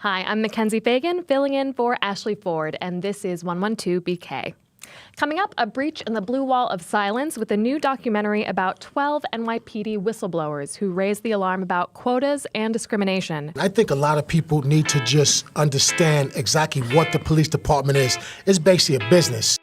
Hi, I'm MacKenzie Fegan, filling in for Ashley Ford, and this is 112BK. Coming up, a breach in the blue wall of silence with a new documentary about 12 NYPD whistleblowers who raised the alarm about quotas and discrimination. I think a lot of people need to just understand exactly what the police department is. It's basically a business.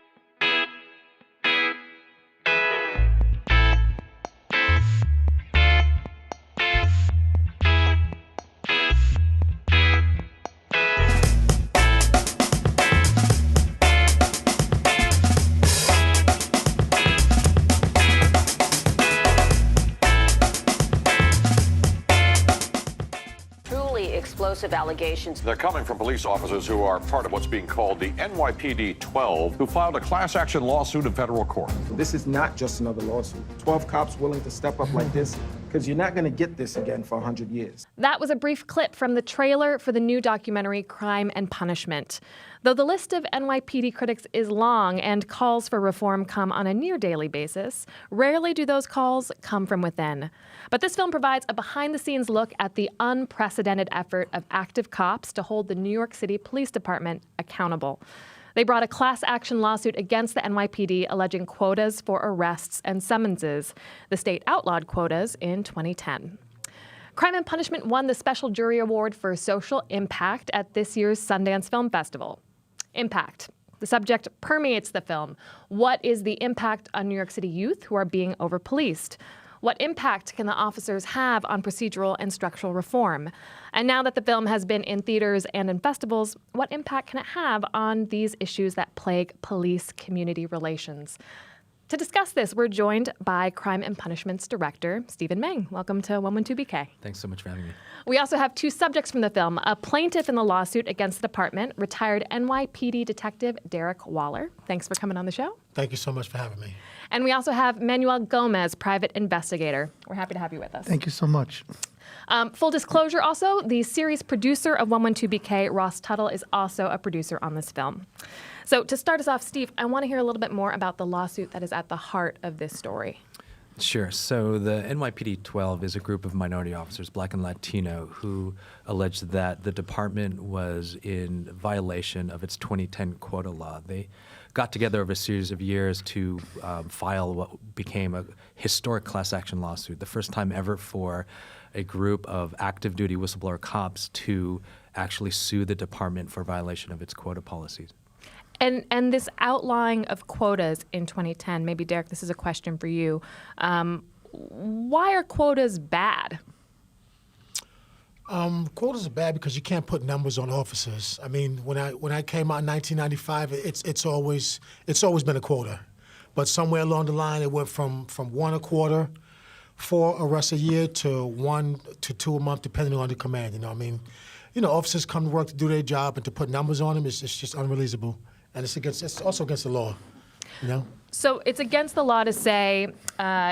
Explosive allegations. They're coming from police officers who are part of what's being called the NYPD 12, who filed a class action lawsuit in federal court. This is not just another lawsuit. 12 cops willing to step up like this, because you're not going to get this again for 100 years. That was a brief clip from the trailer for the new documentary Crime and Punishment. Though the list of NYPD critics is long and calls for reform come on a near-daily basis, rarely do those calls come from within. But this film provides a behind-the-scenes look at the unprecedented effort of active cops to hold the New York City Police Department accountable. They brought a class action lawsuit against the NYPD alleging quotas for arrests and summonses. The state outlawed quotas in 2010. Crime and Punishment won the Special Jury Award for Social Impact at this year's Sundance Film Festival. Impact. The subject permeates the film. What is the impact on New York City youth who are being over-policed? What impact can the officers have on procedural and structural reform? And now that the film has been in theaters and in festivals, what impact can it have on these issues that plague police-community relations? To discuss this, we're joined by Crime and Punishment's director, Stephen Maing. Welcome to 112BK. Thanks so much for having me. We also have two subjects from the film, a plaintiff in the lawsuit against the department, retired NYPD detective Derick Waller. Thanks for coming on the show. Thank you so much for having me. And we also have Manuel Gomez, private investigator. We're happy to have you with us. Thank you so much. Full disclosure also, the series producer of 112BK, Ross Tuttle, is also a producer on this film. So to start us off, Steve, I want to hear a little bit more about the lawsuit that is at the heart of this story. Sure. So the NYPD 12 is a group of minority officers, Black and Latino, who alleged that the department was in violation of its 2010 quota law. They got together over a series of years to file what became a historic class action lawsuit, the first time ever for a group of active duty whistleblower cops to actually sue the department for violation of its quota policies. And this outlawing of quotas in 2010, maybe Derick, this is a question for you. Why are quotas bad? Quotas are bad because you can't put numbers on officers. I mean, when I came out in 1995, it's always been a quota, but somewhere along the line it went from 1 a quarter, 4 arrests a year to 1 to 2 a month, depending on the command. You know, I mean, officers come to work to do their job, and to put numbers on them is just unreasonable, and it's also against the law. You know. So it's against the law to say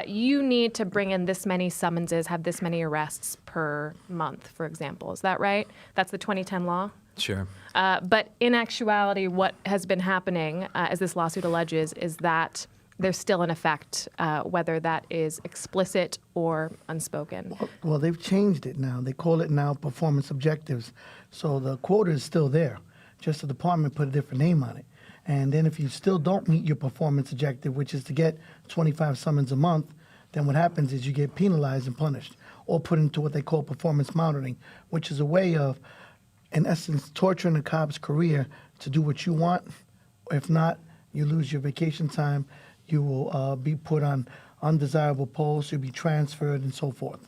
you need to bring in this many summonses, have this many arrests per month, for example. Is that right? That's the 2010 law? Sure. But in actuality, what has been happening, as this lawsuit alleges, is that there's still an effect, whether that is explicit or unspoken. Well, they've changed it now. They call it now performance objectives. So the quota is still there, just the department put a different name on it. And then if you still don't meet your performance objective, which is to get 25 summons a month, then what happens is you get penalized and punished, or put into what they call performance monitoring, which is a way of, in essence, torturing a cop's career to do what you want. If not, you lose your vacation time, you will be put on undesirable posts, you'll be transferred, and so forth.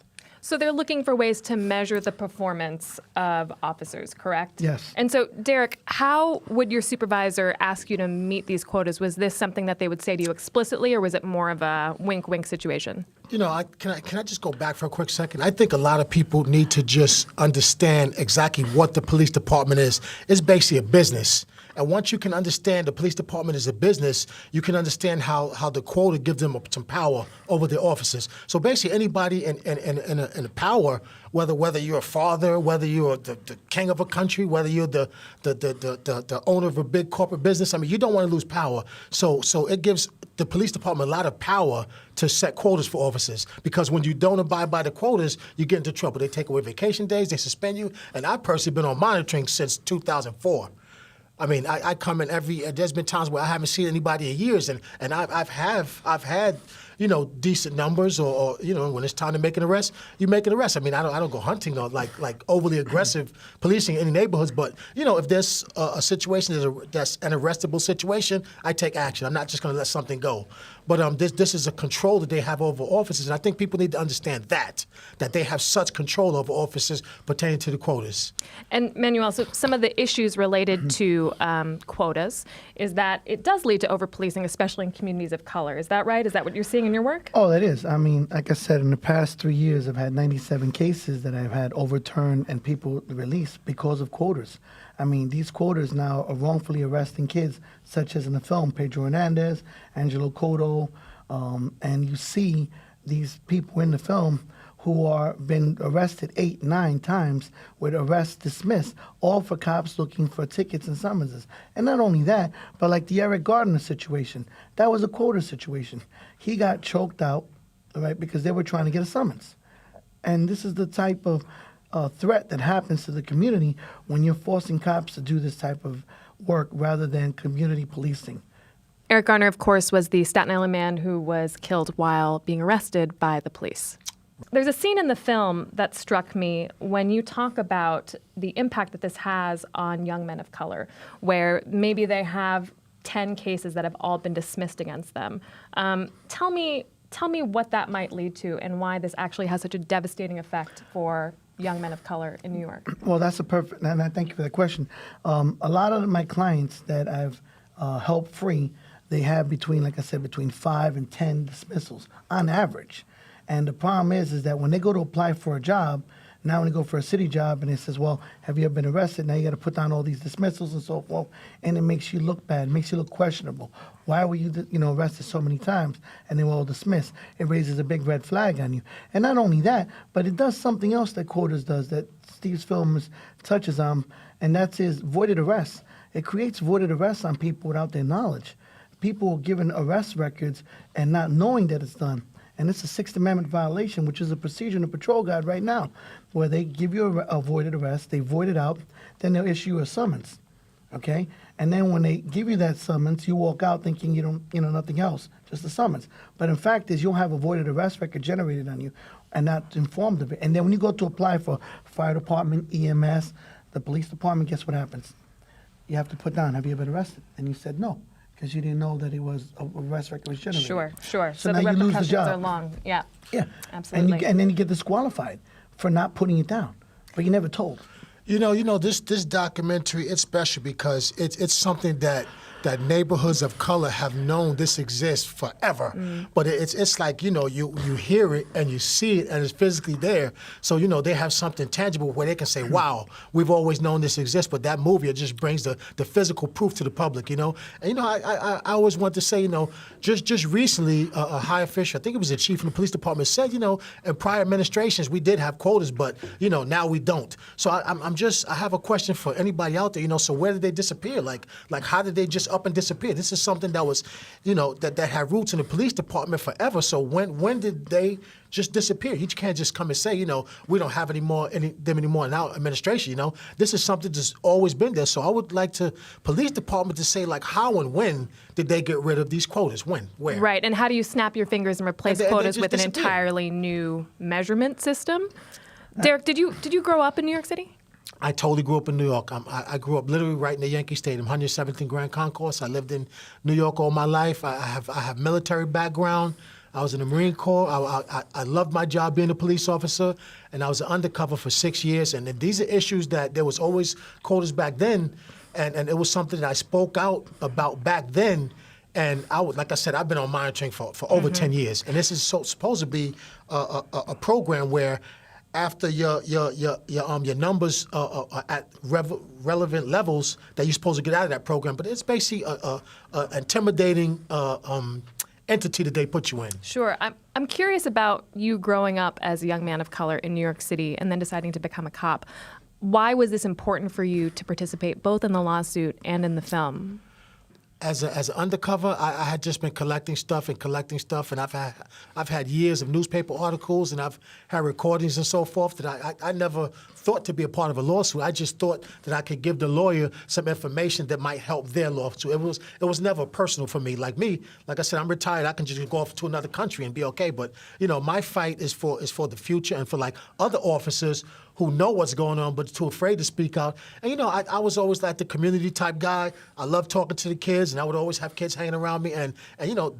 So they're looking for ways to measure the performance of officers, correct? Yes. And so, Derick, how would your supervisor ask you to meet these quotas? Was this something that they would say to you explicitly, or was it more of a wink-wink situation? Can I just go back for a quick second? I think a lot of people need to just understand exactly what the police department is. It's basically a business. And once you can understand the police department is a business, you can understand how the quota gives them some power over their officers. So basically, anybody in a power, whether you're a father, whether you're the king of a country, whether you're the owner of a big corporate business, I mean, you don't want to lose power. So it gives the police department a lot of power to set quotas for officers, because when you don't abide by the quotas, you get into trouble. They take away vacation days, they suspend you, and I've personally been on monitoring since 2004. I mean, I come in there's been times where I haven't seen anybody in years, and I've had, decent numbers, or when it's time to make an arrest, you make an arrest. I mean, I don't go hunting or like overly aggressive policing in any neighborhoods, but if there's a situation that's an arrestable situation, I take action. I'm not just going to let something go. But this is a control that they have over officers, and I think people need to understand that they have such control over officers pertaining to the quotas. And Manuel, so some of the issues related to quotas is that it does lead to over-policing, especially in communities of color. Is that right? Is that what you're seeing in your work? Oh, it is. I mean, like I said, in the past 3 years, I've had 97 cases that I've had overturned and people released because of quotas. I mean, these quotas now are wrongfully arresting kids, such as in the film Pedro Hernandez, Angelo Cotto, and you see these people in the film who are been arrested 8, 9 times with arrests dismissed, all for cops looking for tickets and summonses. And not only that, but like the Eric Gardner situation, that was a quota situation. He got choked out, right, because they were trying to get a summons. And this is the type of threat that happens to the community when you're forcing cops to do this type of work rather than community policing. Eric Garner, of course, was the Staten Island man who was killed while being arrested by the police. There's a scene in the film that struck me when you talk about the impact that this has on young men of color, where maybe they have 10 cases that have all been dismissed against them. Tell me what that might lead to and why this actually has such a devastating effect for young men of color in New York. Well, that's and I thank you for that question. A lot of my clients that I've helped free, they have between 5 and 10 dismissals on average. And the problem is that when they go to apply for a job, now when they go for a city job and it says, well, have you ever been arrested? Now you got to put down all these dismissals and so forth, and it makes you look bad, it makes you look questionable. Why were you arrested so many times and they were all dismissed? It raises a big red flag on you. And not only that, but it does something else that quotas does that Steve's film touches on, and that's his voided arrests. It creates voided arrests on people without their knowledge. People are given arrest records and not knowing that it's done. And it's a Sixth Amendment violation, which is a procedure in the patrol guide right now, where they give you a voided arrest, they void it out, then they'll issue a summons, okay? And then when they give you that summons, you walk out thinking you don't, nothing else, just a summons. But in fact you'll have a voided arrest record generated on you and not informed of it. And then when you go to apply for fire department, EMS, the police department, guess what happens? You have to put down, have you been arrested? And you said no, because you didn't know that a arrest record was generated. Sure. So now the you lose the repercussions job. are long. Yeah. Yeah. Absolutely. And then you get disqualified for not putting it down, but you're never told. This documentary, it's special because it's something that neighborhoods of color have known this exists forever. But it's like, you hear it and you see it and it's physically there. So, they have something tangible where they can say, wow, we've always known this exists, but that movie, it just brings the physical proof to the public, And, I always want to say, just recently, a high official, I think it was the chief of the police department, said, in prior administrations, we did have quotas, but, now we don't. So I have a question for anybody out there, so where did they disappear? Like how did they just up and disappear? This is something that was, that had roots in the police department forever. So when did they just disappear? You can't just come and say, we don't have them anymore in our administration, This is something that's always been there. So I would like the police department to say, how and when did they get rid of these quotas? When? Where? Right, and how do you snap your fingers and replace quotas with an entirely new measurement system? Derick, did you grow up in New York City? I totally grew up in New York. I grew up literally right in the Yankee Stadium, 107th and Grand Concourse. I lived in New York all my life. I have military background. I was in the Marine Corps. I loved my job being a police officer, and I was undercover for 6 years. And these are issues that there was always quotas back then, and it was something that I spoke out about back then. And like I said, I've been on monitoring for over 10 years, and this is supposed to be a program where after your numbers are at relevant levels that you're supposed to get out of that program. But it's basically a intimidating entity that they put you in. Sure. I'm curious about you growing up as a young man of color in New York City and then deciding to become a cop. Why was this important for you to participate both in the lawsuit and in the film? As an undercover, I had just been collecting stuff, and I've had years of newspaper articles, and I've had recordings and so forth that I never thought to be a part of a lawsuit. I just thought that I could give the lawyer some information that might help their lawsuit. It was never personal for me. Like I said, I'm retired. I can just go off to another country and be okay. But my fight is for the future and for like other officers who know what's going on but too afraid to speak out. And I was always like the community type guy. I love talking to the kids, and I would always have kids hanging around me. And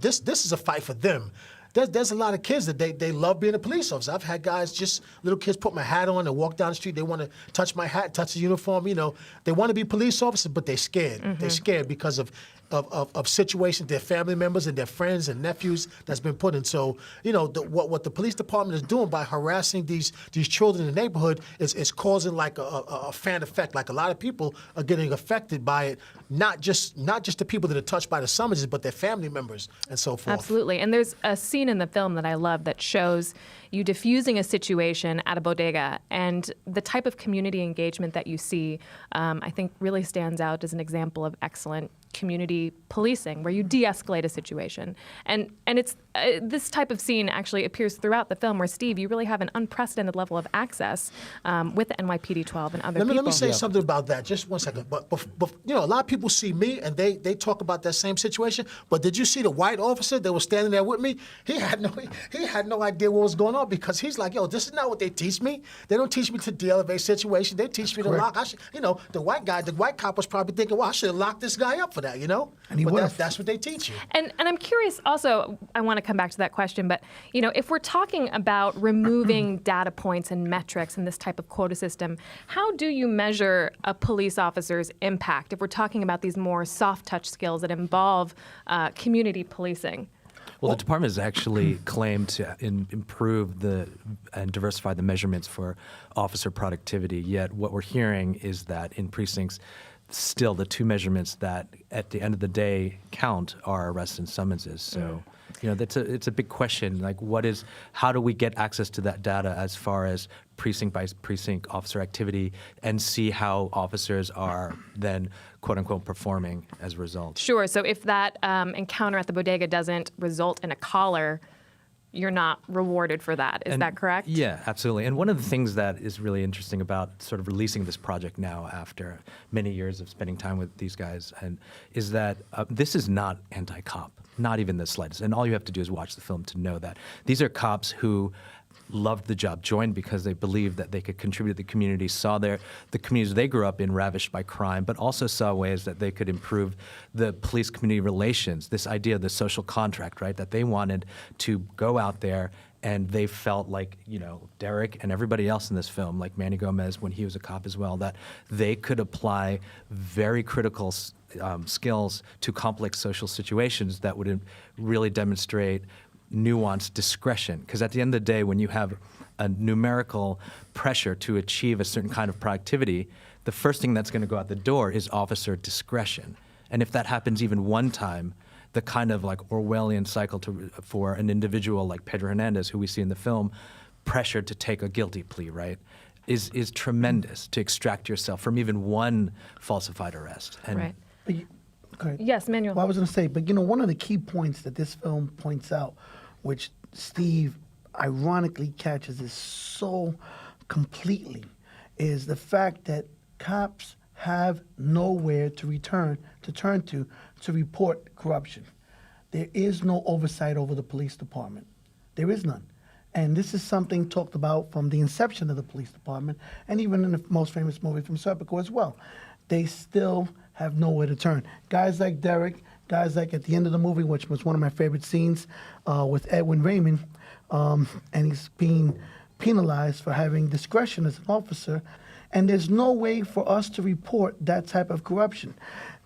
this is a fight for them. There's a lot of kids that they love being a police officer. I've had guys, just little kids, put my hat on and walk down the street. They want to touch my hat, touch the uniform. They want to be police officers, but they're scared. Mm-hmm. They're scared because of situations, their family members and their friends and nephews that's been put in. So, what the police department is doing by harassing these children in the neighborhood is causing like a fan effect. Like a lot of people are getting affected by it, not just the people that are touched by the summonses, but their family members and so forth. Absolutely. And there's a scene in the film that I love that shows you diffusing a situation at a bodega, and the type of community engagement that you see, I think really stands out as an example of excellent community policing, where you de-escalate a situation. And it's this type of scene actually appears throughout the film, where, Steve, you really have an unprecedented level of access with the NYPD 12 and other people. Let me say something about that. Just 1 second. But a lot of people see me and they talk about that same situation. But did you see the white officer that was standing there with me? He had no idea what was going on, because he's like, yo, this is not what they teach me. They don't teach me to de-elevate situation. They teach me to lock. The white cop was probably thinking, well, I should have locked this guy up for that, And that's what they teach you. And I'm curious also, I want to come back to that question, but if we're talking about removing data points and metrics in this type of quota system, how do you measure a police officer's impact if we're talking about these more soft touch skills that involve community policing? Well, the department has actually claimed to improve and diversify the measurements for officer productivity, yet what we're hearing is that in precincts, still the two measurements that at the end of the day count are arrests and summonses. So, it's a big question. Like, how do we get access to that data as far as precinct by precinct officer activity, and see how officers are then, quote unquote, performing as a result? Sure. So if that encounter at the bodega doesn't result in a collar, you're not rewarded for that. Is that correct? Yeah, absolutely. And one of the things that is really interesting about sort of releasing this project now after many years of spending time with these guys is that this is not anti-cop, not even the slightest. And all you have to do is watch the film to know that. These are cops who loved the job, joined because they believed that they could contribute to the community, saw the communities they grew up in ravished by crime, but also saw ways that they could improve the police-community relations, this idea of the social contract, right, that they wanted to go out there, and they felt like, Derick and everybody else in this film, like Manuel Gomez when he was a cop as well, that they could apply very critical skills to complex social situations that would really demonstrate nuanced discretion. Because at the end of the day, when you have a numerical pressure to achieve a certain kind of productivity, the first thing that's going to go out the door is officer discretion. And if that happens even one time, the kind of like Orwellian cycle for an individual like Pedro Hernandez, who we see in the film, pressured to take a guilty plea, right, is tremendous to extract yourself from even one falsified arrest. And right. Okay. Yes, Manuel. Well, I was going to say, but one of the key points that this film points out, which Steve ironically catches this so completely, is the fact that cops have nowhere to turn to report corruption. There is no oversight over the police department. There is none. And this is something talked about from the inception of the police department, and even in the most famous movie from Serpico as well. They still have nowhere to turn. Guys like Derick, guys like at the end of the movie, which was one of my favorite scenes with Edwin Raymond, and he's being penalized for having discretion as an officer, and there's no way for us to report that type of corruption.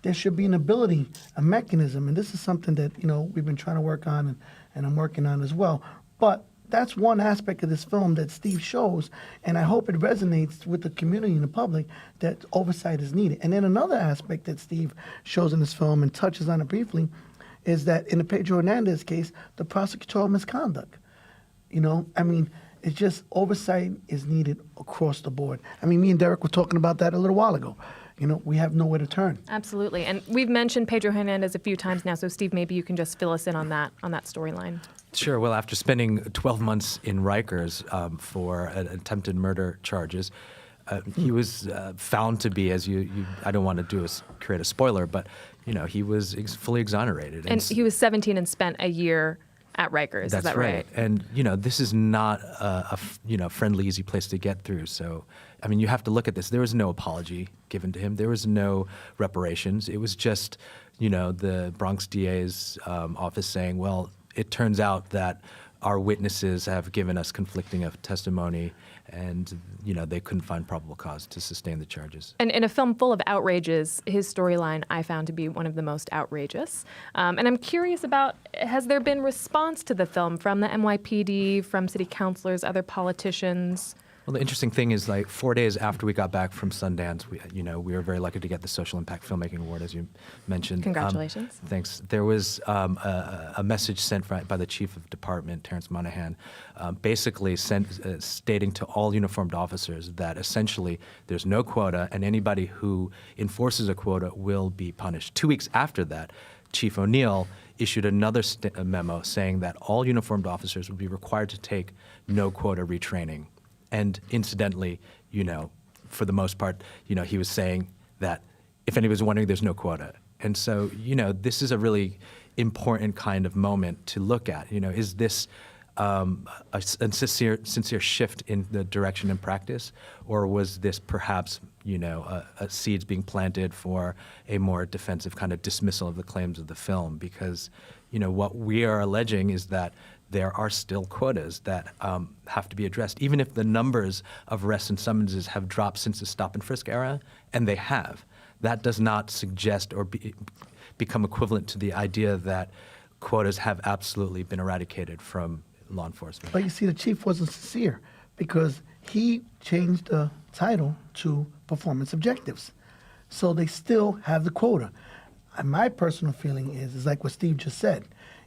There should be an ability, a mechanism, and this is something that we've been trying to work on, and I'm working on as well. But that's one aspect of this film that Steve shows, and I hope it resonates with the community and the public that oversight is needed. And then another aspect that Steve shows in this film and touches on it briefly is that in the Pedro Hernandez case, the prosecutorial misconduct. You know, I mean, it's just oversight is needed across the board. I mean, me and Derick were talking about that a little while ago. You know, we have nowhere to turn. Absolutely. And we've mentioned Pedro Hernandez a few times now, so Steve, maybe you can just fill us in on that storyline. Sure. Well, after spending 12 months in Rikers for attempted murder charges, he was found to be, as I don't want to create a spoiler, but, you know, he was fully exonerated. And he was 17 and spent a year at Rikers. That's is that right? And, you know, this is not a friendly, easy place to get through. So, I mean, you have to look at this. There was no apology given to him. There was no reparations. It was just, you know, the Bronx DA's office saying, well, it turns out that our witnesses have given us conflicting of testimony, and, you know, they couldn't find probable cause to sustain the charges. And in a film full of outrages, his storyline I found to be one of the most outrageous. And I'm curious about, has there been response to the film from the NYPD, from city councilors, other politicians? Well, the interesting thing is, like, 4 days after we got back from Sundance, we were very lucky to get the Social Impact Filmmaking Award, as you mentioned. Congratulations. Thanks. There was a message sent by the Chief of Department, Terrence Monahan, basically stating to all uniformed officers that essentially there's no quota, and anybody who enforces a quota will be punished. 2 weeks after that, Chief O'Neill issued another memo saying that all uniformed officers would be required to take no quota retraining. And incidentally, you know, for the most part, you know, he was saying that if anybody's wondering, there's no quota. And so, you know, this is a really important kind of moment to look at. You know, is this a sincere shift in the direction and practice, or was this perhaps, you know, a seeds being planted for a more defensive kind of dismissal of the claims of the film? Because, you know, what we are alleging is that there are still quotas that have to be addressed, even if the numbers of arrests and summonses have dropped since the stop and frisk era, and they have. That does not suggest or become equivalent to the idea that quotas have absolutely been eradicated from law enforcement. But you see, the chief wasn't sincere because he changed the title to performance objectives. So they still have the quota. And my personal feeling is like what Steve just said.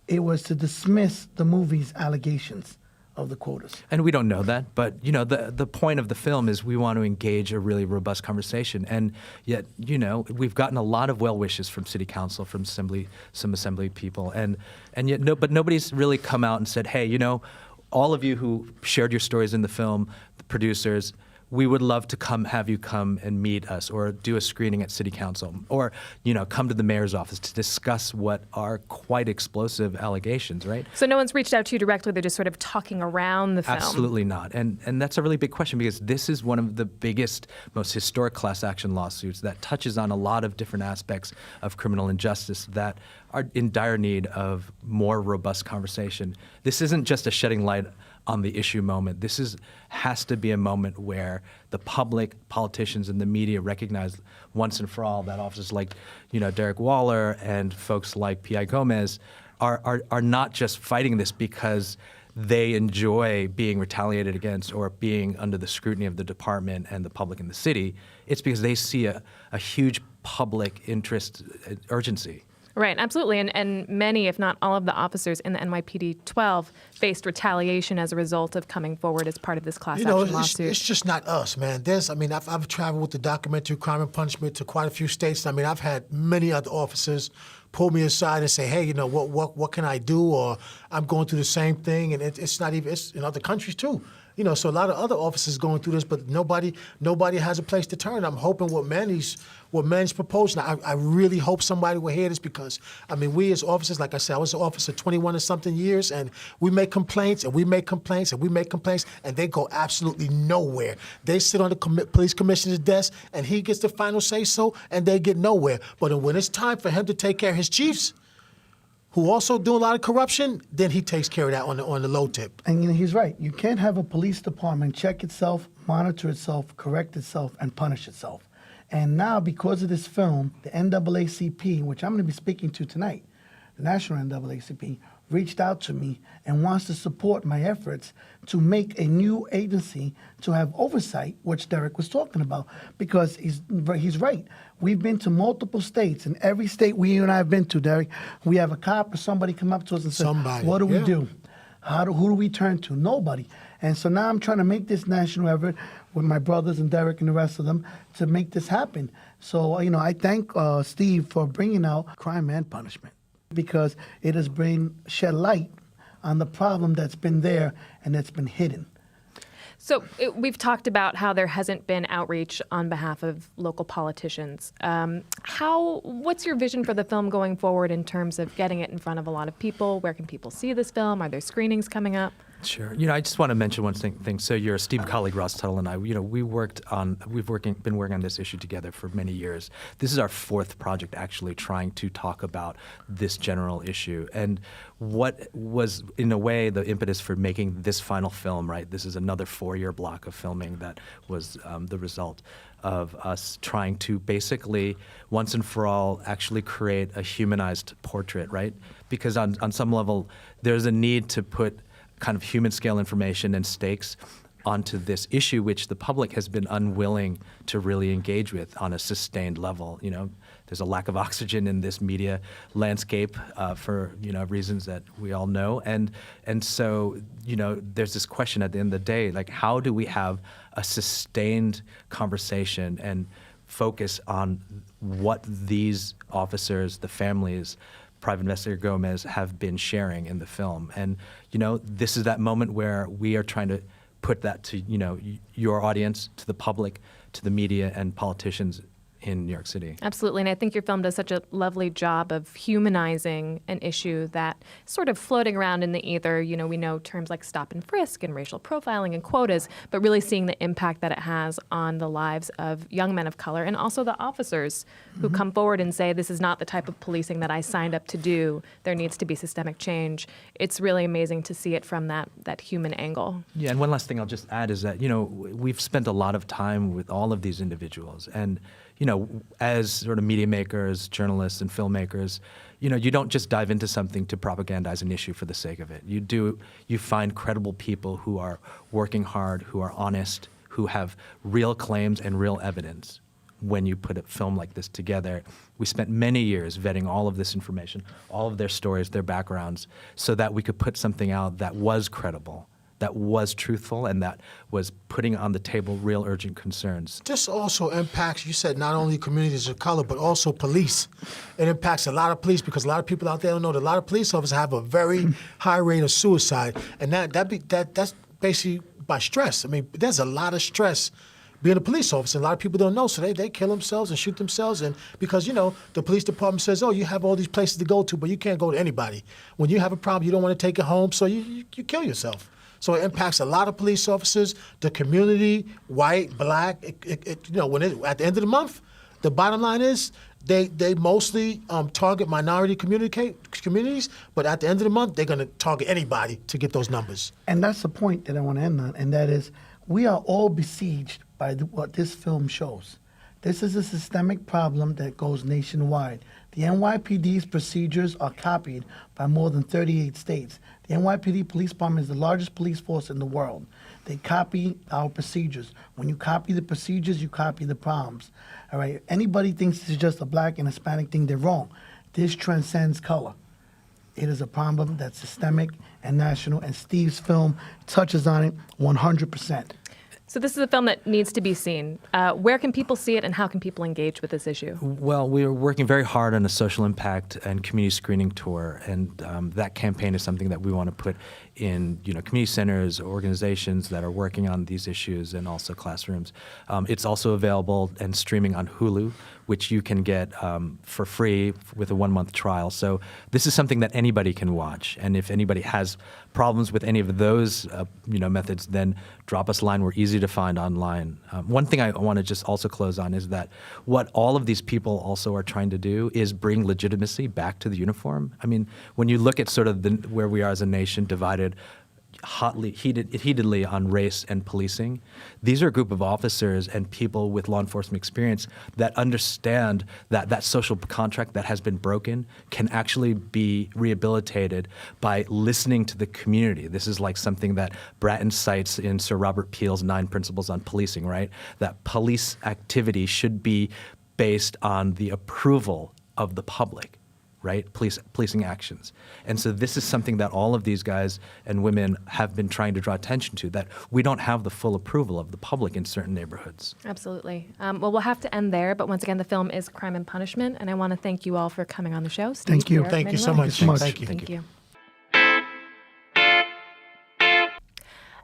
It was to dismiss the movie's allegations of the quotas. And we don't know that, but, you know, the point of the film is we want to engage a really robust conversation. And yet, you know, we've gotten a lot of well wishes from city council, from some assembly people, and yet but nobody's really come out and said, hey, you know, all of you who shared your stories in the film, the producers, we would love to have you come and meet us, or do a screening at City Council, or, you know, come to the mayor's office to discuss what are quite explosive allegations, right? So no one's reached out to you directly, they're just sort of talking around the film? Absolutely not. And that's a really big question, because this is one of the biggest, most historic class action lawsuits that touches on a lot of different aspects of criminal injustice that are in dire need of more robust conversation. This isn't just a shedding light on the issue moment. This has to be a moment where the public, politicians, and the media recognize once and for all that officers like, you know, Derick Waller and folks like P.I. Gomez are not just fighting this because they enjoy being retaliated against or being under the scrutiny of the department and the public in the city. It's because they see a huge public interest urgency. Right, absolutely. And many, if not all of the officers in the NYPD 12 faced retaliation as a result of coming forward as part of this class action lawsuit. It's just not us, man. I've traveled with the documentary Crime and Punishment to quite a few states. I mean, I've had many other officers pull me aside and say, hey, you know, what can I do? Or I'm going through the same thing. And it's not even, it's in other countries too. You know, so a lot of other officers going through this, but nobody has a place to turn. I'm hoping what Manny's proposing. I really hope somebody will hear this, because, I mean, we as officers, like I said, I was an officer 21 or something years, and we make complaints, and we make complaints, and we make complaints, and they go absolutely nowhere. They sit on the police commissioner's desk, and he gets the final say-so, and they get nowhere. But when it's time for him to take care of his chiefs, who also do a lot of corruption, then he takes care of that on the low tip. And, you know, he's right. You can't have a police department check itself, monitor itself, correct itself, and punish itself. And now, because of this film, the NAACP, which I'm going to be speaking to tonight, the National NAACP, reached out to me and wants to support my efforts to make a new agency to have oversight, which Derick was talking about, because he's right. We've been to multiple states, and every state you and I have been to, Derick, we have a cop or somebody come up to us and say, what do we do? Who do we turn to? Nobody. And so now I'm trying to make this national effort with my brothers and Derick and the rest of them to make this happen. So, I thank Steve for bringing out crime and punishment, because it has shed light on the problem that's been there and that's been hidden. So we've talked about how there hasn't been outreach on behalf of local politicians. What's your vision for the film going forward in terms of getting it in front of a lot of people? Where can people see this film? Are there screenings coming up? Sure. I just want to mention one thing. So your esteemed colleague Ross Tuttle and I, we've been working on this issue together for many years. This is our fourth project actually trying to talk about this general issue. And what was, in a way, the impetus for making this final film, right? This is another 4-year block of filming that was the result of us trying to basically, once and for all, actually create a humanized portrait, right? Because on some level, there's a need to put kind of human scale information and stakes onto this issue, which the public has been unwilling to really engage with on a sustained level. There's a lack of oxygen in this media landscape for reasons that we all know, and so there's this question at the end of the day, like, how do we have a sustained conversation and focus on what these officers, the families, Private Investigator Gomez, have been sharing in the film. And, this is that moment where we are trying to put that to, your audience, to the public, to the media and politicians in New York City. Absolutely, and I think your film does such a lovely job of humanizing an issue that sort of floating around in the ether. We know terms like stop and frisk and racial profiling and quotas, but really seeing the impact that it has on the lives of young men of color and also the officers who come forward and say, this is not the type of policing that I signed up to do. There needs to be systemic change. It's really amazing to see it from that human angle. Yeah, and one last thing I'll just add is that, we've spent a lot of time with all of these individuals, and as sort of media makers, journalists, and filmmakers, you don't just dive into something to propagandize an issue for the sake of it. You find credible people who are working hard, who are honest, who have real claims and real evidence. When you put a film like this together, we spent many years vetting all of this information, all of their stories, their backgrounds, so that we could put something out that was credible, that was truthful, and that was putting on the table real urgent concerns. This also impacts, you said, not only communities of color, but also police. It impacts a lot of police, because a lot of people out there don't know that a lot of police officers have a very high rate of suicide, and that's basically by stress. I mean, there's a lot of stress being a police officer. A lot of people don't know, so they kill themselves and shoot themselves, and because, the police department says, oh, you have all these places to go to, but you can't go to anybody. When you have a problem, you don't want to take it home, so you kill yourself. So it impacts a lot of police officers, the community, white, black. At the end of the month, the bottom line is they mostly target minority communities, but at the end of the month, they're going to target anybody to get those numbers. And that's the point that I want to end on, and that is, we are all besieged by what this film shows. This is a systemic problem that goes nationwide. The NYPD's procedures are copied by more than 38 states. The NYPD Police Department is the largest police force in the world. They copy our procedures. When you copy the procedures, you copy the problems. All right. Anybody thinks this is just a black and Hispanic thing, they're wrong. This transcends color. It is a problem that's systemic and national, and Steve's film touches on it 100%. So this is a film that needs to be seen. Where can people see it, and how can people engage with this issue? Well, we're working very hard on a social impact and community screening tour, and that campaign is something that we want to put in, community centers, organizations that are working on these issues, and also classrooms. It's also available and streaming on Hulu, which you can get for free with a 1-month trial. So this is something that anybody can watch, and if anybody has problems with any of those, methods, then drop us a line. We're easy to find online. One thing I want to just also close on is that what all of these people also are trying to do is bring legitimacy back to the uniform. I mean, when you look at sort of where we are as a nation, divided heatedly on race and policing. These are a group of officers and people with law enforcement experience that understand that that social contract that has been broken can actually be rehabilitated by listening to the community. This is like something that Bratton cites in Sir Robert Peel's 9 Principles on Policing, right? That police activity should be based on the approval of the public, right? Policing actions. And so this is something that all of these guys and women have been trying to draw attention to, that we don't have the full approval of the public in certain neighborhoods. Absolutely. Well, we'll have to end there, but once again, the film is Crime and Punishment, and I want to thank you all for coming on the show. Steve, Thank you. Derick, Thank you so Manuel. much. Thank you. Thank you.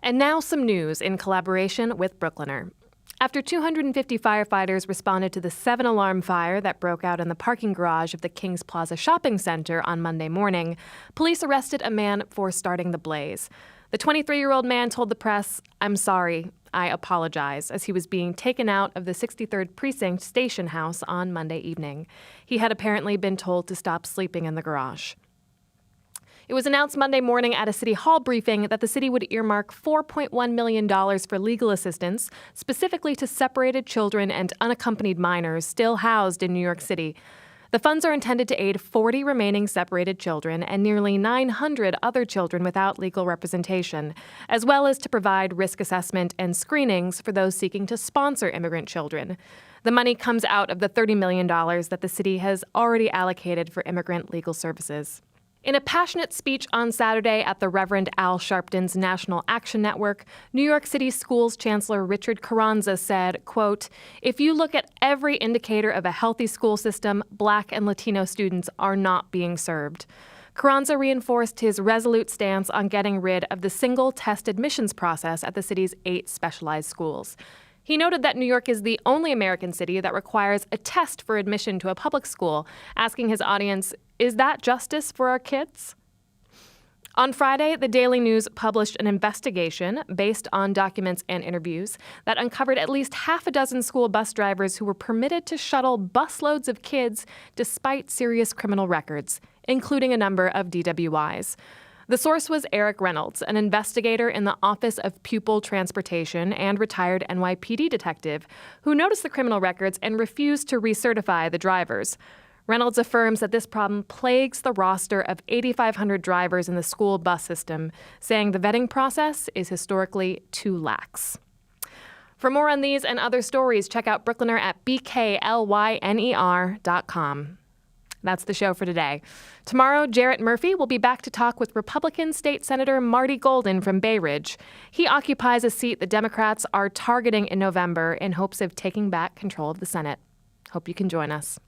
And now some news in collaboration with Brooklyner. After 250 firefighters responded to the 7-alarm fire that broke out in the parking garage of the Kings Plaza Shopping Center on Monday morning, police arrested a man for starting the blaze. The 23-year-old man told the press, "I'm sorry, I apologize," as he was being taken out of the 63rd Precinct station house on Monday evening. He had apparently been told to stop sleeping in the garage. It was announced Monday morning at a City Hall briefing that the city would earmark $4.1 million for legal assistance, specifically to separated children and unaccompanied minors still housed in New York City. The funds are intended to aid 40 remaining separated children and nearly 900 other children without legal representation, as well as to provide risk assessment and screenings for those seeking to sponsor immigrant children. The money comes out of the $30 million that the city has already allocated for immigrant legal services. In a passionate speech on Saturday at the Reverend Al Sharpton's National Action Network, New York City Schools Chancellor Richard Carranza said, quote, "If you look at every indicator of a healthy school system, Black and Latino students are not being served." Carranza reinforced his resolute stance on getting rid of the single test admissions process at the city's 8 specialized schools. He noted that New York is the only American city that requires a test for admission to a public school, asking his audience, "Is that justice for our kids?" On Friday, the Daily News published an investigation based on documents and interviews that uncovered at least half a dozen school bus drivers who were permitted to shuttle busloads of kids despite serious criminal records, including a number of DWIs. The source was Eric Reynolds, an investigator in the Office of Pupil Transportation and retired NYPD detective, who noticed the criminal records and refused to recertify the drivers. Reynolds affirms that this problem plagues the roster of 8,500 drivers in the school bus system, saying the vetting process is historically too lax. For more on these and other stories, check out Brooklyner at BKLYNER.com. That's the show for today. Tomorrow, Jarrett Murphy will be back to talk with Republican State Senator Marty Golden from Bay Ridge. He occupies a seat the Democrats are targeting in November in hopes of taking back control of the Senate. Hope you can join us.